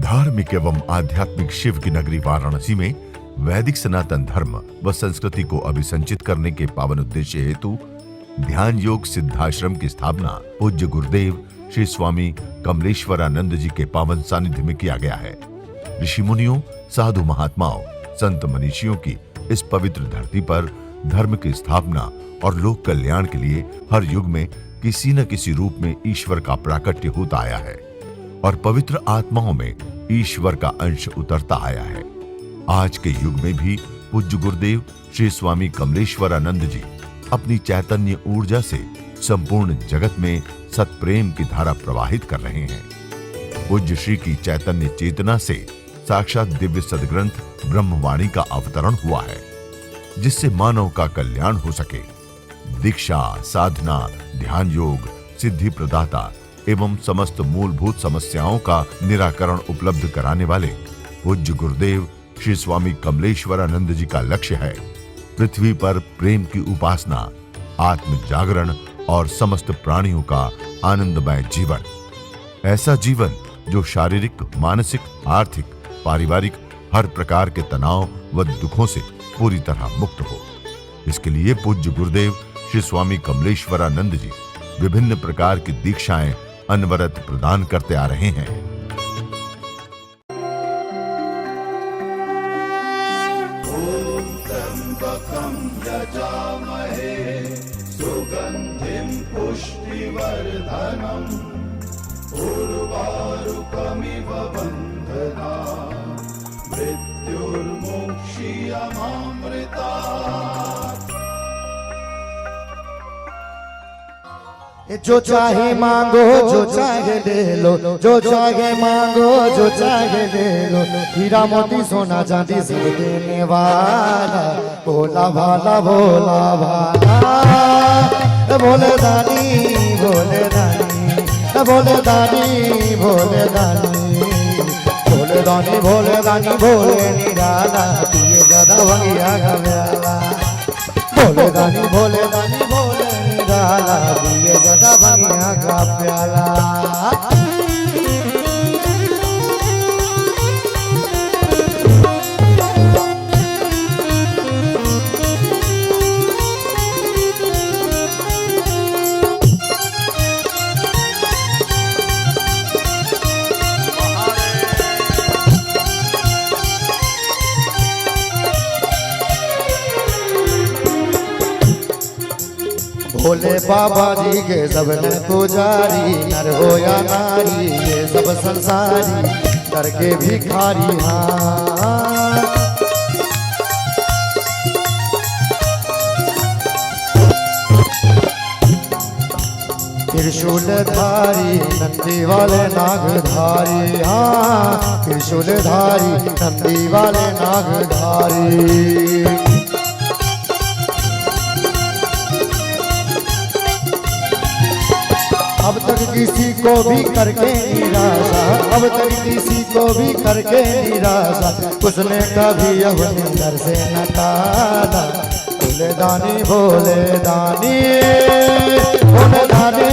धार्मिक एवं आध्यात्मिक शिव की नगरी वाराणसी में वैदिक सनातन धर्म व संस्कृति को अभिसंचित करने के पावन उद्देश्य हेतु ध्यान योग सिद्धाश्रम की स्थापना पूज्य गुरुदेव श्री स्वामी कमलेश्वरानंद जी के पावन सानिध्य में किया गया है। ऋषि मुनियों, साधु महात्माओं, संत मनीषियों की इस पवित्र धरती पर धर्म की स्थापना और लोक कल्याण के लिए हर युग में किसी न किसी रूप में ईश्वर का प्राकट्य होता आया है और पवित्र आत्माओं में ईश्वर का अंश उतरता आया है। आज के युग में भी पूज्य गुरुदेव श्री स्वामी कमलेश्वरानंद जी अपनी चैतन्य ऊर्जा से संपूर्ण जगत में सत्प्रेम की धारा प्रवाहित कर रहे हैं। पूज्य श्री की चैतन्य चेतना से साक्षात दिव्य सदग्रंथ ब्रह्मवाणी का अवतरण हुआ है, जिससे मानव का कल्याण हो सके। दीक्षा, साधना, ध्यान योग, सिद्धि प्रदाता एवं समस्त मूलभूत समस्याओं का निराकरण उपलब्ध कराने वाले पूज्य गुरुदेव श्री स्वामी कमलेश्वरानंद जी का लक्ष्य है पृथ्वी पर प्रेम की उपासना, आत्म जागरण और समस्त प्राणियों का आनंदमय जीवन। ऐसा जीवन जो शारीरिक, मानसिक, आर्थिक, पारिवारिक हर प्रकार के तनाव व दुखों से पूरी तरह मुक्त हो। इसके लिए पूज्य गुरुदेव श्री स्वामी कमलेश्वरानंद जी विभिन्न प्रकार की दीक्षाएं अनवरत प्रदान करते आ रहे हैं। ओम त्र्यंबकं यजामहे सुगंधिं पुष्टिवर्धनम् उर्वारुकमिव बन्धनात् मृत्युर्मुक्षीयमामृतात्। जो चाहे मांगो, जो चाहे ले लो, जो चाहे मांगो, जो चाहे ले लो। हीरा मोती सोना चांदी सब देने वाला, भोला भाला भोला भाला। भोले दानी, भोले दानी, भोले दानी, भोले दानी, भोले दानी, भोले दानी, भोले निराला। ये गदा भंगिया का प्याला। भोले दानी, भोले दानी, भोले निराला। ये गदा भंगिया का प्याला। भोले बाबा जी के सब ने पुजारी, नर हो या नारी ये सब संसारी, डर के भिखारी। हाँ त्रिशूलधारी नंदी वाले नागधारी। हाँ त्रिशूलधारी नंदी वाले नागधारी। अब तक किसी को भी करके निराशा, अब तक किसी को भी करके निराशा, उसने कभी अपने घर से न टाला। भोले दानी, भोले दानी, भोले दानी,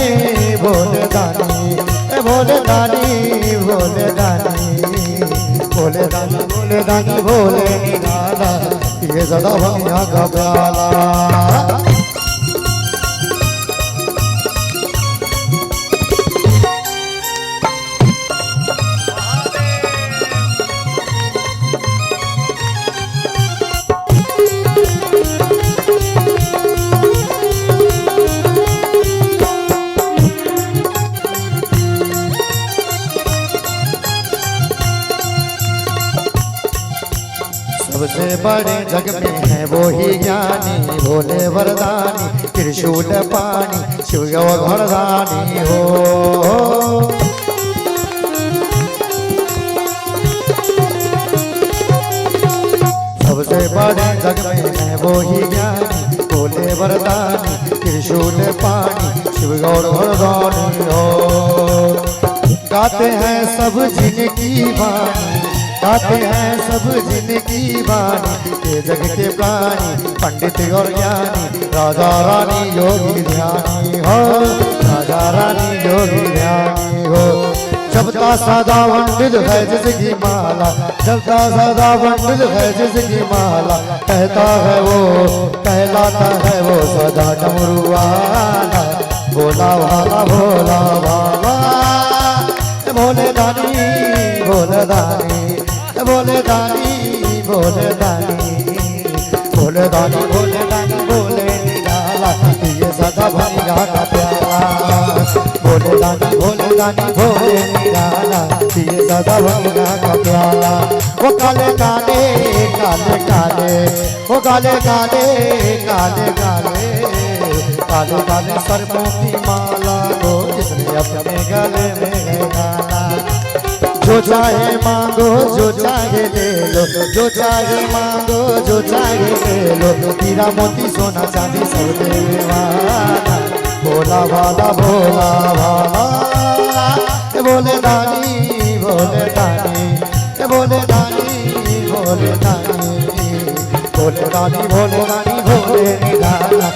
भोले दानी, भोले दानी, भोले दानी, भोले दानी, भोले दानी, भोले निराला। ये सदा भंगिया का प्याला। सबसे बड़े जग में है वो ही ज्ञानी, भोले वरदानी, त्रिशूल पानी, शिव घरदानी हो। सबसे बड़े जग में है वो ही ज्ञानी, भोले वरदानी, त्रिशूल पानी, शिव घरदानी हो। गाते हैं सब जिनकी वाणी, गाते हैं सब जिनकी वाणी, ये जग के प्राणी, पंडित और ज्ञानी, राजा रानी योगी ध्यानी हो, राजा रानी योगी ध्यानी हो। जपता सदा बंडल है जिसकी माला, जपता सदा बंडल है जिसकी माला, कहता है वो कहलाता है वो सदा डमरू वाला, भोला भाला भोला भाला, भोले दानी भोले दानी, भोले दानी भोले दानी, भोले दानी भोले दानी भोले निराला, ये सदा भंगा का प्याला, भोले दानी भोले निराला, ये सदा भंगा का प्याला। वो काले काले काले काले, वो काले काले काले काले, काले काले सर्पों की माला को जिसने अपने गले में है डाला। जो चाहे मांगो जो चाहे ले लो, जो चाहे मांगो जो चाहे ले लो, हीरा मोती सोना चांदी सब देने वाला, भोला भाला भोला भाला, भोले दानी भोले दानी, भोले दानी भोले दानी, भोले दानी भोले दानी भोले निराला,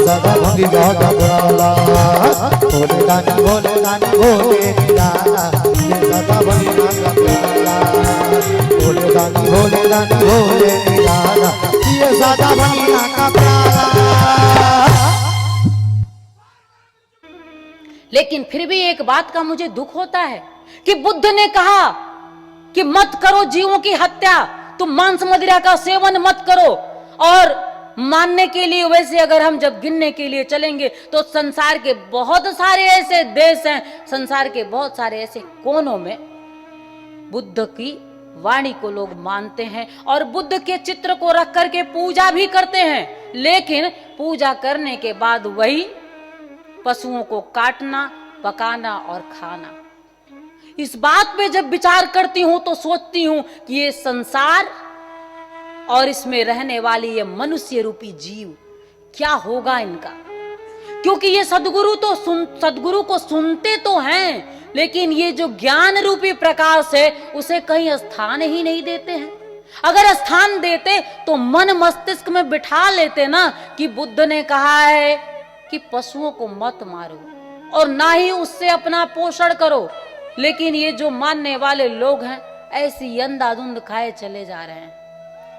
सदा भंगी गाता प्याला, भोले दानी भोले निराला, सदा भंगी गाता प्याला, भोले दानी भोले निराला, ये सदा भंगी गाता प्याला। लेकिन फिर भी एक बात का मुझे दुख होता है कि बुद्ध ने कहा कि मत करो जीवों की हत्या, तुम मांस मदिरा का सेवन मत करो। और मानने के लिए वैसे अगर हम जब गिनने के लिए चलेंगे तो संसार के बहुत सारे ऐसे देश हैं, संसार के बहुत सारे ऐसे कोनों में बुद्ध की वाणी को लोग मानते हैं और बुद्ध के चित्र को रख करके पूजा भी करते हैं। लेकिन पूजा करने के बाद वही पशुओं को काटना, पकाना और खाना। इस बात पे जब विचार करती हूं तो सोचती हूं कि ये संसार और इसमें रहने वाली ये मनुष्य रूपी जीव क्या होगा इनका। क्योंकि ये सदगुरु को सुनते तो हैं, लेकिन ये जो ज्ञान रूपी प्रकाश है उसे कहीं स्थान ही नहीं देते हैं। अगर स्थान देते तो मन मस्तिष्क में बिठा लेते ना कि बुद्ध ने कहा है कि पशुओं को मत मारो और ना ही उससे अपना पोषण करो। लेकिन ये जो मानने वाले लोग हैं ऐसी अंधाधुंध खाए चले जा रहे हैं।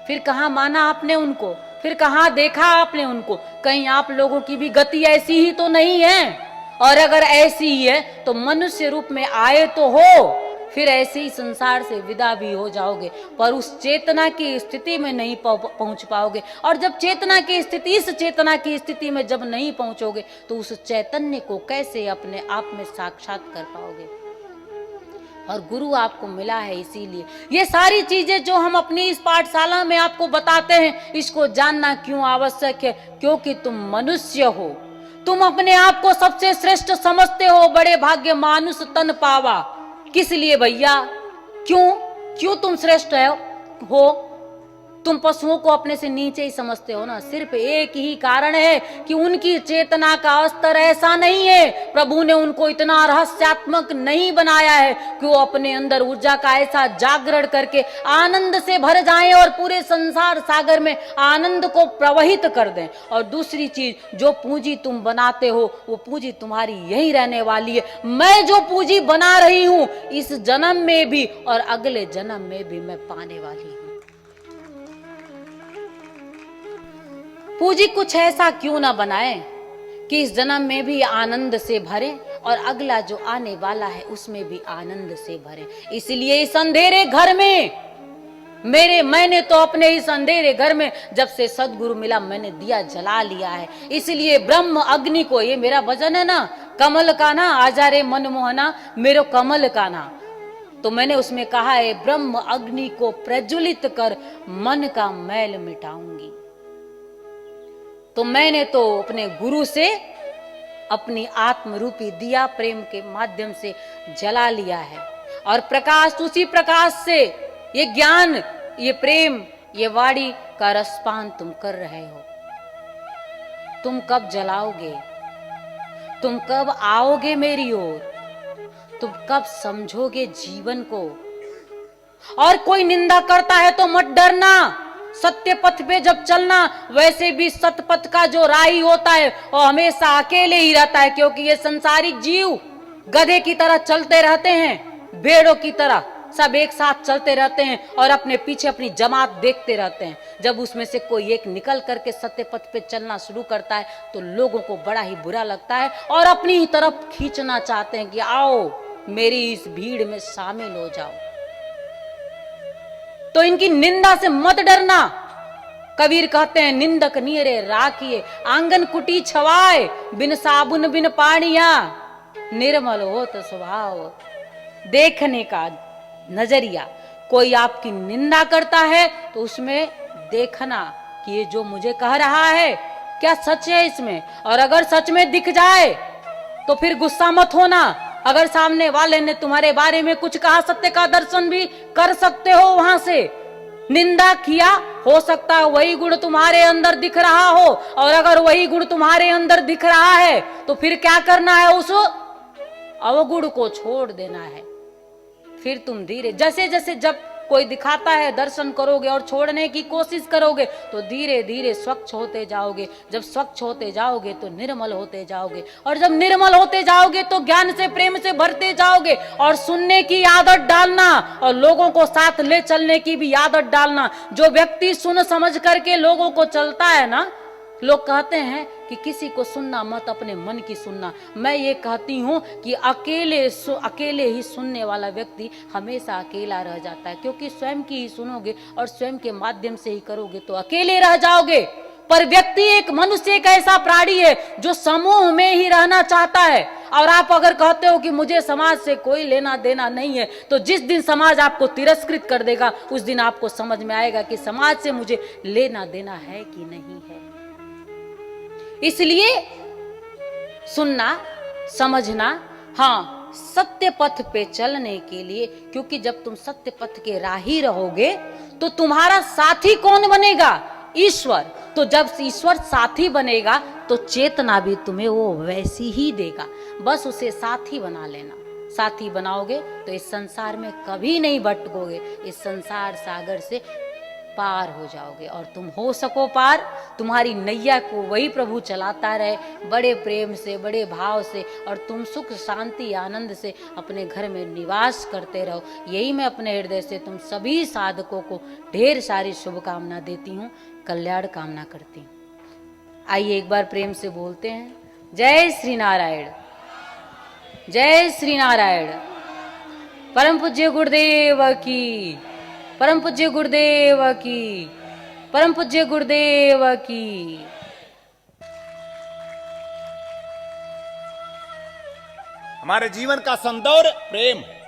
फिर कहाँ माना आपने उनको, फिर कहाँ देखा आपने उनको? कहीं आप लोगों की भी गति ऐसी ही तो नहीं है? और अगर ऐसी ही है तो मनुष्य रूप में आए तो हो, फिर ऐसे ही संसार से विदा भी हो जाओगे, पर उस चेतना की स्थिति में नहीं पहुंच पाओगे। और जब चेतना की स्थिति, इस चेतना की स्थिति में जब नहीं पहुंचोगे तो उस चैतन्य को कैसे अपने आप में साक्षात कर पाओगे? और गुरु आपको मिला है इसीलिए। ये सारी चीजें जो हम अपनी इस पाठशाला में आपको बताते हैं, इसको जानना क्यों आवश्यक है? क्योंकि तुम मनुष्य हो, तुम अपने आप को सबसे श्रेष्ठ समझते हो। बड़े भाग्य मानुष तन पावा। किस लिए भैया? क्यों तुम श्रेष्ठ हो? तुम पशुओं को अपने से नीचे ही समझते हो ना। सिर्फ एक ही कारण है कि उनकी चेतना का स्तर ऐसा नहीं है, प्रभु ने उनको इतना रहस्यात्मक नहीं बनाया है कि वो अपने अंदर ऊर्जा का ऐसा जागरण करके आनंद से भर जाएं और पूरे संसार सागर में आनंद को प्रवहित कर दें। और दूसरी चीज, जो पूंजी तुम बनाते हो वो पूंजी तुम्हारी यही रहने वाली है। मैं जो पूंजी बना रही हूं इस जन्म में भी और अगले जन्म में भी मैं पाने वाली हूं। पूंजी कुछ ऐसा क्यों ना बनाए कि इस जन्म में भी आनंद से भरे और अगला जो आने वाला है उसमें भी आनंद से भरे। इसलिए इस अंधेरे घर में मैंने तो अपने इस अंधेरे घर में जब से सदगुरु मिला मैंने दिया जला लिया है। इसलिए ब्रह्म अग्नि को, ये मेरा भजन है ना, कमल का ना आजा रे मनमोहना मेरो कमल का ना, तो मैंने उसमें कहा है ब्रह्म अग्नि को प्रज्वलित कर मन का मैल मिटाऊंगी। तो मैंने तो अपने गुरु से अपनी आत्म रूपी दिया प्रेम के माध्यम से जला लिया है और प्रकाश, उसी प्रकाश से ये ज्ञान, ये प्रेम, ये वाणी का रसपान तुम कर रहे हो। तुम कब जलाओगे? तुम कब आओगे मेरी ओर? तुम कब समझोगे जीवन को? और कोई निंदा करता है तो मत डरना। सत्य पथ पे जब चलना, वैसे भी सतपथ का जो राही होता है वो हमेशा अकेले ही रहता है, क्योंकि ये संसारिक जीव गधे की तरह चलते रहते हैं। भेड़ों की तरह सब एक साथ चलते रहते हैं और अपने पीछे अपनी जमात देखते रहते हैं। जब उसमें से कोई एक निकल करके सत्य पथ पे चलना शुरू करता है तो लोगों को बड़ा ही बुरा लगता है और अपनी ही तरफ खींचना चाहते हैं कि आओ मेरी इस भीड़ में शामिल हो जाओ। तो इनकी निंदा से मत डरना। कबीर कहते हैं निंदक नीरे राखिए, आंगन कुटी छवाए, बिन साबुन बिन पानिया, निर्मल हो तो स्वभाव। देखने का नजरिया, कोई आपकी निंदा करता है तो उसमें देखना कि ये जो मुझे कह रहा है क्या सच है इसमें, और अगर सच में दिख जाए तो फिर गुस्सा मत होना। अगर सामने वाले ने तुम्हारे बारे में कुछ कहा, सत्य का दर्शन भी कर सकते हो वहां से। निंदा किया, हो सकता है वही गुण तुम्हारे अंदर दिख रहा हो, और अगर वही गुण तुम्हारे अंदर दिख रहा है तो फिर क्या करना है, उस अवगुण को छोड़ देना है। फिर तुम धीरे, जैसे जैसे जब कोई दिखाता है दर्शन करोगे और छोड़ने की कोशिश करोगे तो धीरे धीरे स्वच्छ होते जाओगे। जब स्वच्छ होते जाओगे तो निर्मल होते जाओगे, और जब निर्मल होते जाओगे तो ज्ञान से प्रेम से भरते जाओगे। और सुनने की आदत डालना और लोगों को साथ ले चलने की भी आदत डालना। जो व्यक्ति सुन समझ करके लोगों को चलता है ना, लोग कहते हैं कि किसी को सुनना मत, अपने मन की सुनना। मैं ये कहती हूँ कि अकेले ही सुनने वाला व्यक्ति हमेशा अकेला रह जाता है, क्योंकि स्वयं की ही सुनोगे और स्वयं के माध्यम से ही करोगे तो अकेले रह जाओगे। पर व्यक्ति, एक मनुष्य एक ऐसा प्राणी है जो समूह में ही रहना चाहता है। और आप अगर कहते हो कि मुझे समाज से कोई लेना देना नहीं है, तो जिस दिन समाज आपको तिरस्कृत कर देगा उस दिन आपको समझ में आएगा कि समाज से मुझे लेना देना है कि नहीं है। इसलिए सुनना, समझना, हाँ, सत्य पथ पे चलने के लिए, क्योंकि जब तुम सत्य पथ के राही रहोगे तो तुम्हारा साथी कौन बनेगा? ईश्वर। तो जब ईश्वर साथी बनेगा तो चेतना भी तुम्हें वो वैसी ही देगा। बस उसे साथी बना लेना। साथी बनाओगे तो इस संसार में कभी नहीं भटकोगे, इस संसार सागर से पार हो जाओगे और तुम हो सको पार। तुम्हारी नैया को वही प्रभु चलाता रहे, बड़े प्रेम से, बड़े भाव से, और तुम सुख शांति आनंद से अपने घर में निवास करते रहो। यही मैं अपने हृदय से तुम सभी साधकों को ढेर सारी शुभकामना देती हूँ, कल्याण कामना करती हूँ। आइए एक बार प्रेम से बोलते हैं, जय श्री नारायण, जय श्री नारायण। परम पूज्य गुरुदेव की, परम पूज्य गुरुदेव की, परम पूज्य गुरुदेव की। हमारे जीवन का सौंदर्य प्रेम है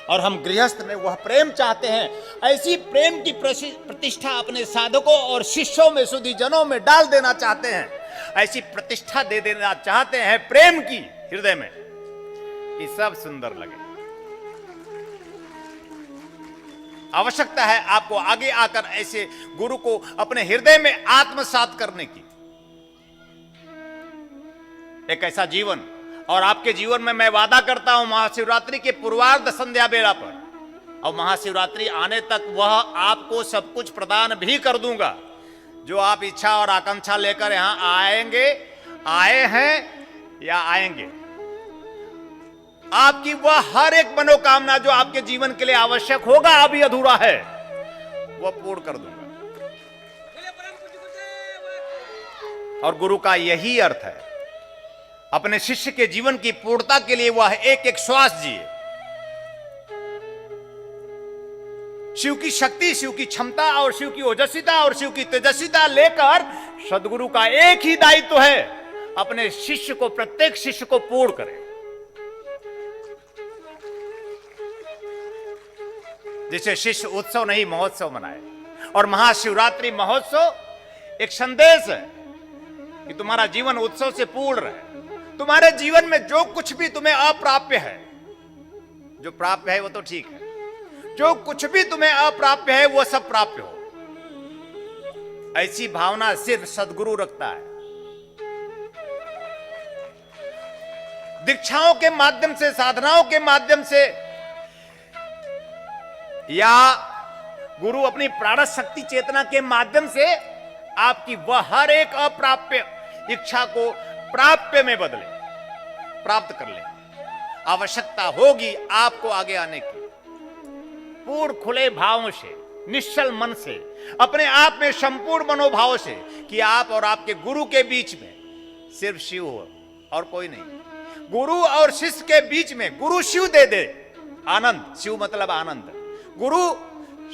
और हम गृहस्थ में वह प्रेम चाहते हैं। ऐसी प्रेम की प्रतिष्ठा अपने साधकों और शिष्यों में, सुधी जनों में डाल देना चाहते हैं। ऐसी प्रतिष्ठा दे देना चाहते हैं प्रेम की हृदय में कि सब सुंदर लगे। आवश्यकता है आपको आगे आकर ऐसे गुरु को अपने हृदय में आत्मसात करने की। एक ऐसा जीवन, और आपके जीवन में मैं वादा करता हूं महाशिवरात्रि के पूर्वार्ध संध्या बेला पर और महाशिवरात्रि आने तक वह आपको सब कुछ प्रदान भी कर दूंगा जो आप इच्छा और आकांक्षा लेकर यहां आएंगे, आए हैं या आएंगे। आपकी वह हर एक मनोकामना जो आपके जीवन के लिए आवश्यक होगा, अभी अधूरा है, वह पूर्ण कर दूंगा। और गुरु का यही अर्थ है, अपने शिष्य के जीवन की पूर्णता के लिए वह एक एक श्वास जिए। शिव की शक्ति, शिव की क्षमता और शिव की ओजस्विता और शिव की तेजस्विता लेकर सदगुरु का एक ही दायित्व है, अपने शिष्य को, प्रत्येक शिष्य को पूर्ण करें। जिसे शिष्य उत्सव नहीं महोत्सव मनाए। और महाशिवरात्रि महोत्सव एक संदेश है कि तुम्हारा जीवन उत्सव से पूर्ण रहे। तुम्हारे जीवन में जो कुछ भी तुम्हें अप्राप्य है, जो प्राप्य है वो तो ठीक है, जो कुछ भी तुम्हें अप्राप्य है वो सब प्राप्य हो, ऐसी भावना सिर्फ सदगुरु रखता है। दीक्षाओं के माध्यम से, साधनाओं के माध्यम से, या गुरु अपनी प्राण शक्ति चेतना के माध्यम से आपकी वह हर एक अप्राप्य इच्छा को प्राप्य में बदले, प्राप्त कर ले। आवश्यकता होगी आपको आगे आने की, पूर्ण खुले भावों से, निश्चल मन से, अपने आप में संपूर्ण मनोभाव से कि आप और आपके गुरु के बीच में सिर्फ शिव हो और कोई नहीं। गुरु और शिष्य के बीच में गुरु शिव दे दे आनंद, शिव मतलब आनंद, गुरु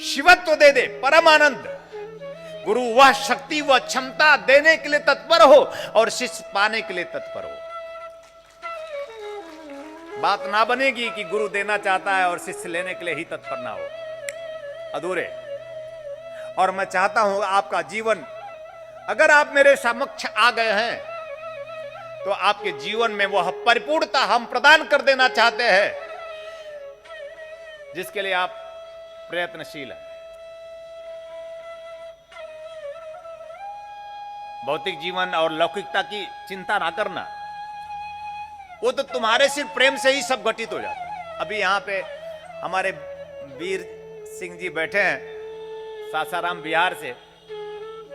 शिवत्व दे दे परम आनंद, गुरु वह शक्ति वह क्षमता देने के लिए तत्पर हो और शिष्य पाने के लिए तत्पर हो। बात ना बनेगी कि गुरु देना चाहता है और शिष्य लेने के लिए ही तत्पर ना हो, अधूरे। और मैं चाहता हूं आपका जीवन, अगर आप मेरे समक्ष आ गए हैं तो आपके जीवन में वह परिपूर्णता हम प्रदान कर देना चाहते हैं जिसके लिए आप प्रयत्नशील हैं। भौतिक जीवन और लौकिकता की चिंता ना करना, वो तो तुम्हारे सिर्फ प्रेम से ही सब घटित हो जाता है। अभी यहां पे हमारे वीर सिंह जी बैठे हैं सासाराम बिहार से,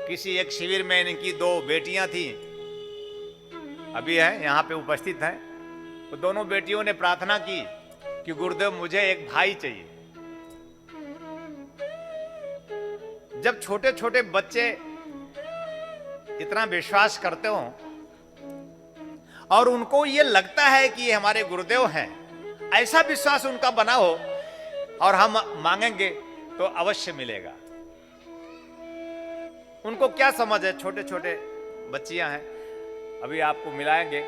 किसी एक शिविर में इनकी 2 बेटियां थी, अभी है यहाँ पे उपस्थित हैं। तो दोनों बेटियों ने प्रार्थना की कि गुरुदेव मुझे एक भाई चाहिए। जब छोटे छोटे बच्चे इतना विश्वास करते हो और उनको ये लगता है कि ये हमारे गुरुदेव हैं, ऐसा विश्वास उनका बना हो और हम मांगेंगे तो अवश्य मिलेगा। उनको क्या समझ है, छोटे छोटे बच्चियां हैं, अभी आपको मिलाएंगे।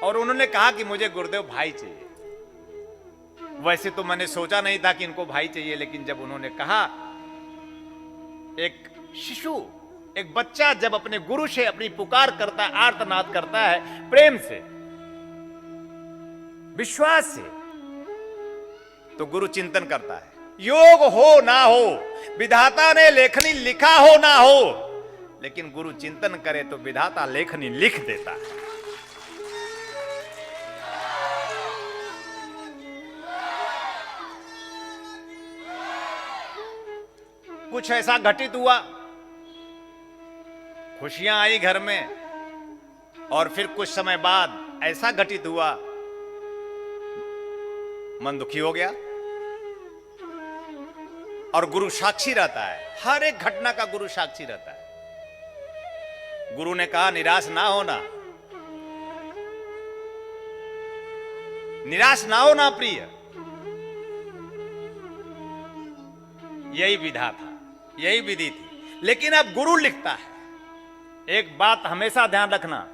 और उन्होंने कहा कि मुझे गुरुदेव भाई चाहिए। वैसे तो मैंने सोचा नहीं था कि इनको भाई चाहिए, लेकिन जब उन्होंने कहा, एक शिशु, एक बच्चा जब अपने गुरु से अपनी पुकार करता है, आर्तनाद करता है प्रेम से, विश्वास से, तो गुरु चिंतन करता है। योग हो ना हो, विधाता ने लेखनी लिखा हो ना हो, लेकिन गुरु चिंतन करे तो विधाता लेखनी लिख देता है। कुछ ऐसा घटित हुआ, खुशियां आई घर में, और फिर कुछ समय बाद ऐसा घटित हुआ, मन दुखी हो गया। और गुरु साक्षी रहता है, हर एक घटना का गुरु साक्षी रहता है। गुरु ने कहा निराश ना होना, निराश ना होना प्रिय, यही विधा था, यही विधि थी। लेकिन अब गुरु लिखता है। एक बात हमेशा ध्यान रखना,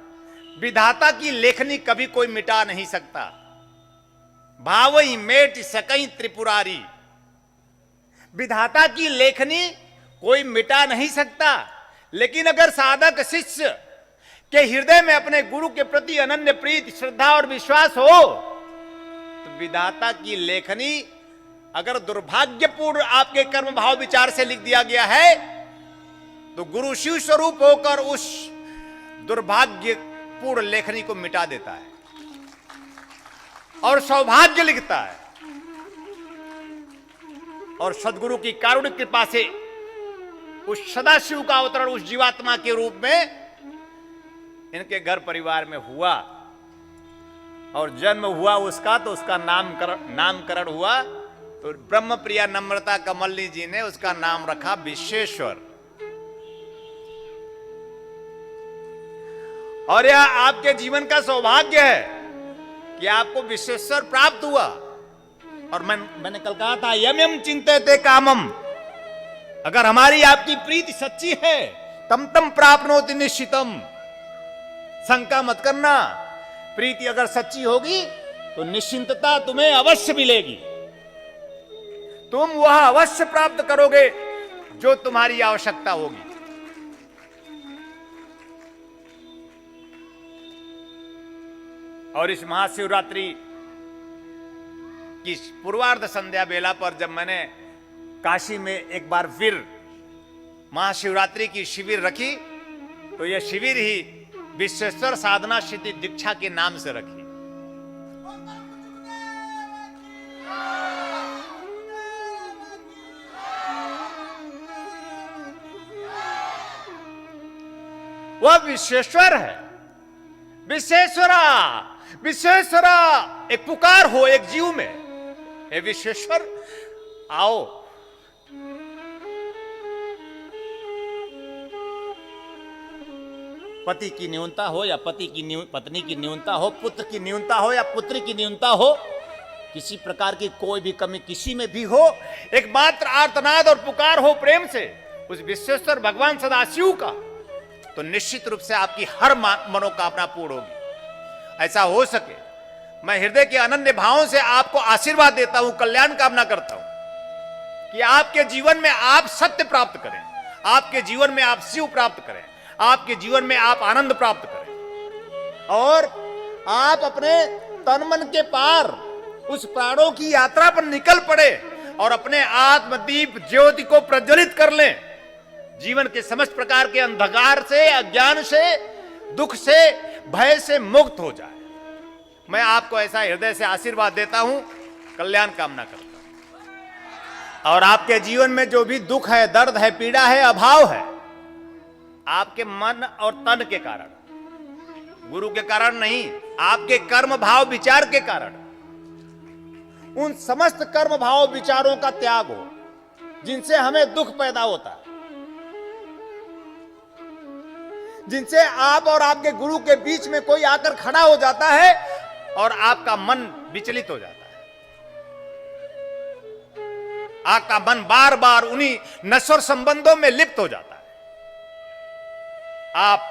विधाता की लेखनी कभी कोई मिटा नहीं सकता। भावई मेट सकई त्रिपुरारी, विधाता की लेखनी कोई मिटा नहीं सकता। लेकिन अगर साधक शिष्य के हृदय में अपने गुरु के प्रति अनन्य प्रीति, श्रद्धा और विश्वास हो, तो विधाता की लेखनी अगर दुर्भाग्यपूर्ण आपके कर्म भाव विचार से लिख दिया गया है, तो गुरु शिव स्वरूप होकर उस दुर्भाग्यपूर्ण लेखनी को मिटा देता है और सौभाग्य लिखता है। और सदगुरु की कारुणिक कृपा से उस सदाशिव का अवतरण उस जीवात्मा के रूप में इनके घर परिवार में हुआ, और जन्म हुआ उसका, तो उसका नामकरण हुआ। तो ब्रह्म प्रिया नम्रता कमलनी जी ने उसका नाम रखा विश्वेश्वर। और यह आपके जीवन का सौभाग्य है कि आपको विश्वेश्वर प्राप्त हुआ। और मैंने कल कहा था, यम यम चिंतते कामम, अगर हमारी आपकी प्रीति सच्ची है, तम तम प्राप्नोति निश्चितम, शंका मत करना। प्रीति अगर सच्ची होगी तो निश्चिंतता तुम्हें अवश्य मिलेगी, तुम वह अवश्य प्राप्त करोगे जो तुम्हारी आवश्यकता होगी। और इस महाशिवरात्रि की पूर्वार्ध संध्या बेला पर जब मैंने काशी में एक बार फिर महाशिवरात्रि की शिविर रखी, तो यह शिविर ही विश्वेश्वर साधना सिद्धि दीक्षा के नाम से रखी। वह विश्वेश्वर है, विश्वेश्वरा विश्वेश्वरा एक पुकार हो एक जीव में, हे विश्वेश्वर आओ। पति की न्यूनता हो या पत्नी की न्यूनता हो, पुत्र की न्यूनता हो या पुत्री की न्यूनता हो, किसी प्रकार की कोई भी कमी किसी में भी हो, एक मात्र आर्तनाद और पुकार हो प्रेम से उस विश्वेश्वर भगवान सदाशिव का, तो निश्चित रूप से आपकी हर मनोकामना पूर्ण होगी। ऐसा हो सके मैं हृदय के अनन्य भावों से आपको आशीर्वाद देता हूं, कल्याण कामना करता हूं कि आपके जीवन में आप सत्य प्राप्त करें, आपके जीवन में आप शिव प्राप्त करें, आपके जीवन में आप आनंद प्राप्त करें और आप अपने तन मन के पार उस प्राणों की यात्रा पर निकल पड़े और अपने आत्मदीप ज्योति को प्रज्वलित कर लें। जीवन के समस्त प्रकार के अंधकार से, अज्ञान से, दुख से, भय से मुक्त हो जाए। मैं आपको ऐसा हृदय से आशीर्वाद देता हूं, कल्याण कामना करता हूं। और आपके जीवन में जो भी दुख है, दर्द है, पीड़ा है, अभाव है, आपके मन और तन के कारण, गुरु के कारण नहीं, आपके कर्म भाव विचार के कारण, उन समस्त कर्म भाव विचारों का त्याग हो जिनसे हमें दुख पैदा होता है, जिनसे आप और आपके गुरु के बीच में कोई आकर खड़ा हो जाता है और आपका मन विचलित हो जाता है, आपका मन बार बार उन्हीं नश्वर संबंधों में लिप्त हो जाता है। आप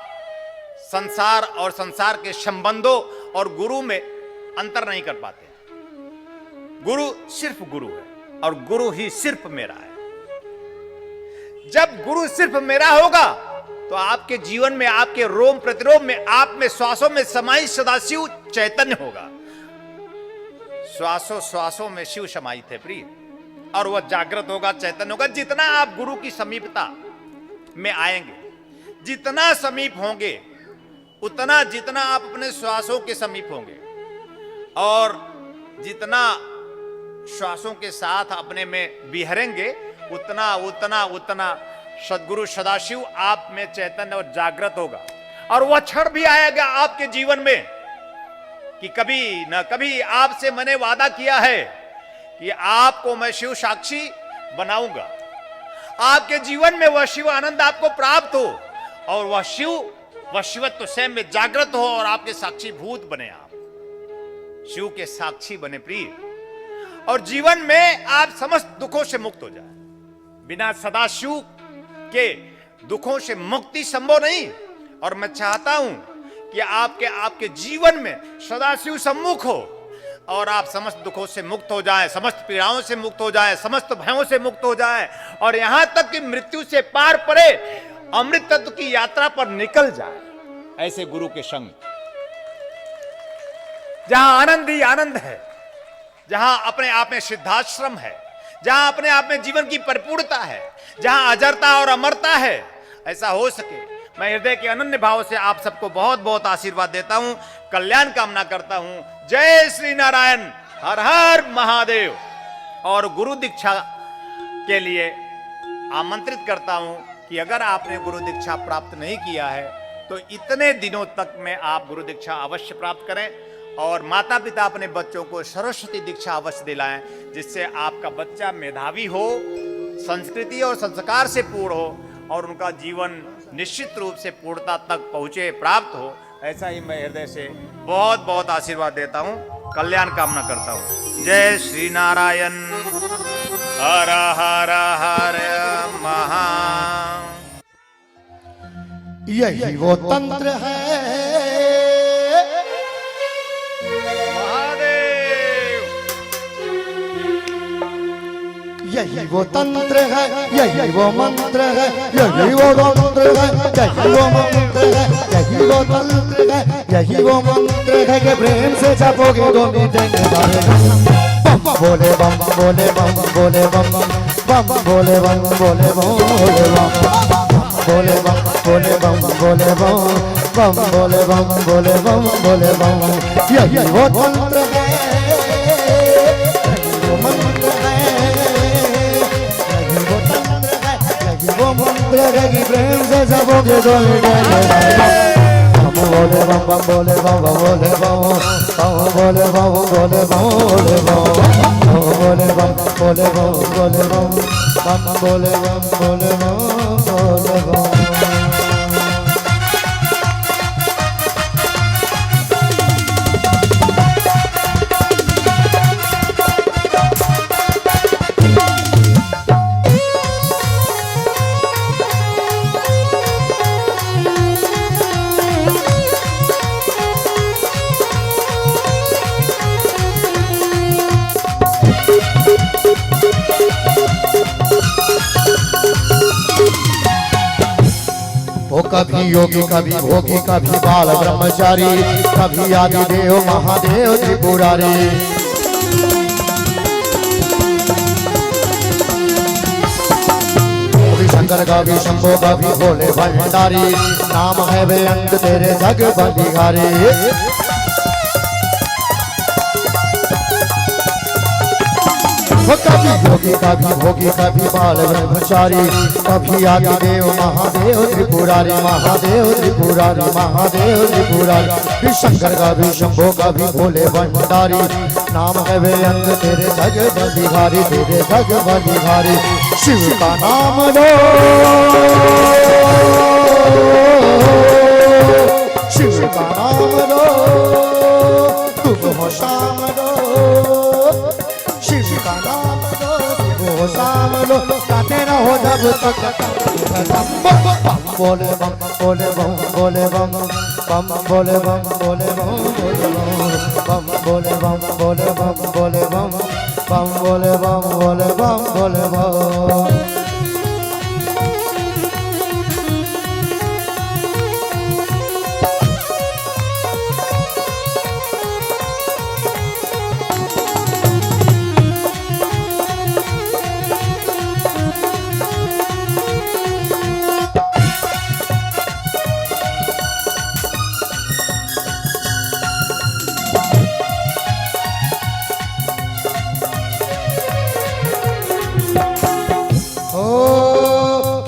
संसार और संसार के संबंधों और गुरु में अंतर नहीं कर पाते। गुरु सिर्फ गुरु है और गुरु ही सिर्फ मेरा है। जब गुरु सिर्फ मेरा होगा तो आपके जीवन में, आपके रोम प्रतिरोम में, आप में, श्वासों में समाई सदाशिव चैतन्य होगा। श्वासों श्वासों में शिव समाई थे प्रिय, और वह जागृत होगा, चैतन्य होगा। जितना आप गुरु की समीपता में आएंगे, जितना समीप होंगे, उतना जितना आप अपने श्वासों के समीप होंगे और जितना श्वासों के साथ अपने में बिहरेंगे, उतना उतना उतना सदगुरु सदाशिव आप में चैतन्य और जागृत होगा। और वह क्षण भी आएगा आपके जीवन में कि कभी न कभी आपसे मैंने वादा किया है कि आपको मैं शिव साक्षी बनाऊंगा। आपके जीवन में वह शिव आनंद आपको प्राप्त हो और वह शिवत्व स्वयं में जागृत हो और आपके साक्षी भूत बने, आप शिव के साक्षी बने प्रिय, और जीवन में आप समस्त दुखों से मुक्त हो जाए। बिना सदाशिव के दुखों से मुक्ति संभव नहीं। और मैं चाहता हूं कि आपके जीवन में सदाशिव सम्मुख हो और आप समस्त दुखों से मुक्त हो जाएं, समस्त पीड़ाओं से मुक्त हो जाएं, समस्त भयों से मुक्त हो जाएं और यहां तक कि मृत्यु से पार पड़े अमृत तत्व की यात्रा पर निकल जाए। ऐसे गुरु के संग जहां आनंद ही आनंद है, जहां अपने आप में सिद्धाश्रम है, जहां अपने आप में जीवन की परिपूर्णता है, जहां अजरता और अमरता है, ऐसा हो सके मैं हृदय के अनन्य भाव से आप सबको बहुत बहुत आशीर्वाद देता हूं, कल्याण कामना करता हूं। जय श्री नारायण, हर हर महादेव। और गुरु दीक्षा के लिए आमंत्रित करता हूं कि अगर आपने गुरु दीक्षा प्राप्त नहीं किया है तो इतने दिनों तक में आप गुरु दीक्षा अवश्य प्राप्त करें और माता पिता अपने बच्चों को सरस्वती दीक्षा अवश्य दिलाएं, जिससे आपका बच्चा मेधावी हो, संस्कृति और संस्कार से पूर्ण हो और उनका जीवन निश्चित रूप से पूर्णता तक पहुंचे, प्राप्त हो। ऐसा ही मैं हृदय से बहुत बहुत आशीर्वाद देता हूं, कल्याण कामना करता हूं। जय श्री नारायण। हर हर हर महा। यही वो तंत्र है, यही वो तंत्र है, यही वो मंत्र है, यही वो तंत्र है, यही वो मंत्र है, यही वो तंत्र है, यही वो मंत्र है कि प्रेम से जपोगे तो मिटेंगे सारे बम बोले बम बोले बम बोले बम बम बोले बम बोले बोले बम बोले बम बोले बम बोले बम बम बोले बम बोले बम बोले बम। यही वो तंत्र है, यही वो मंत्र है, वो मंत्र है कि प्रेम से जपोगे तो मिटेंगे। बोले बम बम बोले बम बम बोले बम बोले बम बोले बम बोले बम बोले बम बोले बम बोले बम बोले बम बोले बम बोले बम। वो कभी योगी कभी भोगी कभी बाल ब्रह्मचारी कभी आदिदेव महादेव त्रिपुरारी। कभी शंकर कभी शंभो कभी भोले भंडारी नाम है बेअंत तेरे जग बलिहारी। वो कभी योगी कभी भोगी कभी बाल ब्रह्मचारी कभी आदिदेव महादेव त्रिपुरारी महादेव त्रिपुरारी महादेव त्रिपुरारी। भी शंकर कभी शंभो कभी भोले भंडारी नाम है बेअंत तेरे जग बलिहारी तेरे जग बलिहारी। शिव का नाम लो शिव का नाम लो तुम हो शाम लो शिव का नाम लो वो शाम लो गाते रहो जब तक बम बोले बम बोले बम बोले बम बम बोले बम बोले बम बोले बम बोले बम बोले बम बोले बम बोले बम बोले बम बोले बम।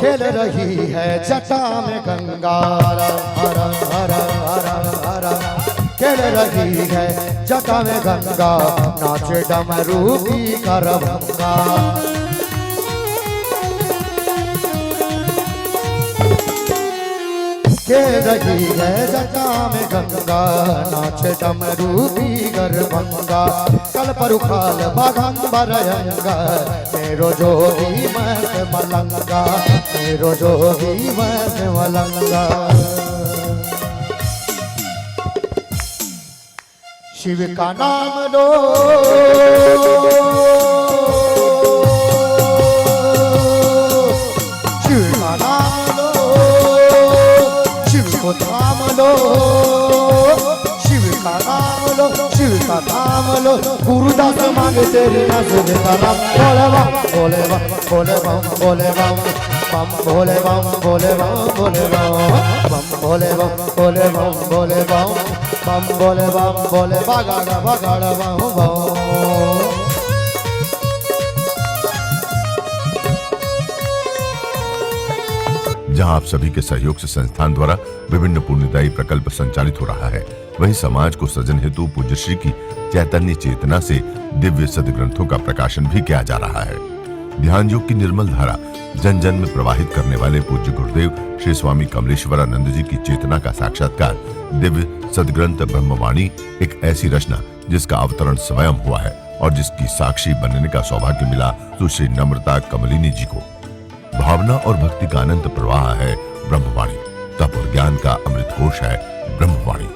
खेल रही है जटा में गंगा हरा हरा हरा हरा खेल रही है जटा में गंगा नाचे डमरू की करभंगा। खेल रही है जटा में गंगा नाचे डमरू की गरभंगा। कल पर उखाल बाघंबर अंगा मेरो जोगी मत मलंगा मेरो जोगी मत मलंगा। शिव का नाम लो शिव का नाम लो शिव को थाम लो शिव का नाम लो शिव का नाम लो। गुरुदास मांगे तेरी नजर का नाम बोले बम बोले बम बोले बम बम बोले बम बोले बम बोले बम बम बोले बम बोले बम बोले बम बम बोले बम बोले बगाड़ा बगाड़ा बम बम। जहां आप सभी के सहयोग से संस्थान द्वारा विभिन्न पुण्यदायी प्रकल्प संचालित हो रहा है, वहीं समाज को सृजन हेतु पूज्य श्री की चैतन्य चेतना से दिव्य सद्ग्रंथों का प्रकाशन भी किया जा रहा है। ध्यान योग की निर्मल धारा जन जन में प्रवाहित करने वाले पूज्य गुरुदेव श्री स्वामी कमलेश्वरानंद जी की चेतना का साक्षात्कार दिव्य सद्ग्रंथ ब्रह्मवाणी एक ऐसी रचना जिसका अवतरण स्वयं हुआ है और जिसकी साक्षी बनने का सौभाग्य मिला सुश्री नम्रता कमलिनी जी को। भावना और भक्ति का अनंत प्रवाह है ब्रह्मवाणी, तप और ज्ञान का अमृत घोष है ब्रह्मवाणी,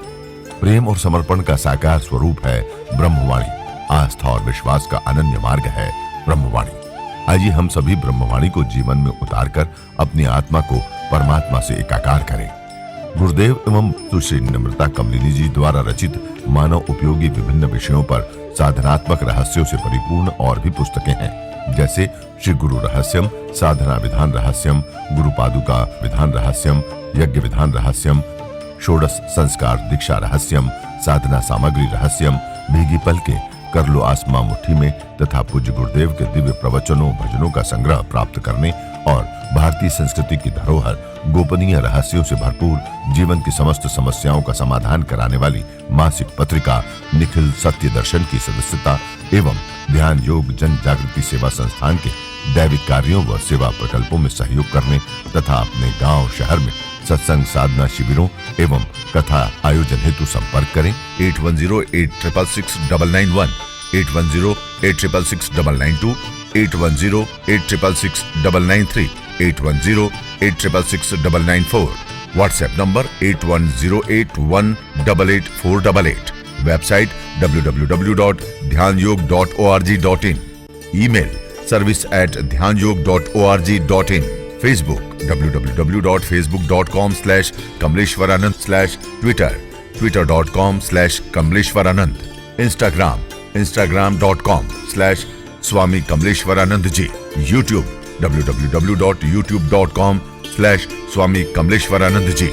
प्रेम और समर्पण का साकार स्वरूप है ब्रह्मवाणी, आस्था और विश्वास का अनन्य मार्ग है ब्रह्मवाणी। आइए हम सभी ब्रह्मवाणी को जीवन में उतारकर अपनी आत्मा को परमात्मा से एकाकार करें। गुरुदेव एवं सुश्री नम्रता कमलिनी जी द्वारा रचित मानव उपयोगी विभिन्न विषयों पर साधनात्मक रहस्यों से परिपूर्ण और भी पुस्तकें हैं, जैसे श्री गुरु रहस्यम, साधना विधान रहस्यम, गुरु पादुका विधान रहस्यम, यज्ञ विधान रहस्यम, षोडश संस्कार दीक्षा रहस्यम, साधना सामग्री रहस्यम, भीगी पलके, कर लो आसमां मुट्ठी में तथा पूज्य गुरुदेव के दिव्य प्रवचनों भजनों का संग्रह प्राप्त करने और भारतीय संस्कृति की धरोहर, गोपनीय रहस्यों से भरपूर, जीवन की समस्त समस्याओं का समाधान कराने वाली मासिक पत्रिका निखिल सत्य दर्शन की सदस्यता एवं ध्यान योग जन जागृति सेवा संस्थान के दैविक कार्यों व सेवा प्रकल्पों में सहयोग करने तथा अपने गांव शहर में सत्संग साधना शिविरों एवं कथा आयोजन हेतु संपर्क करें 8108666991, 8108666992, 8108666993, 8108666994, व्हाट्सएप नंबर 8108188488, वेबसाइट www.dhyanयोग.org.in, ईमेल service@dhyanयोग.org.in, Facebook www.facebook.com/kamleshwaranand, Twitter twitter.com/kamleshwaranand, Instagram instagram.com/Swami Kamleshwaranand ji, YouTube www.youtube.com/Swami Kamleshwaranand ji।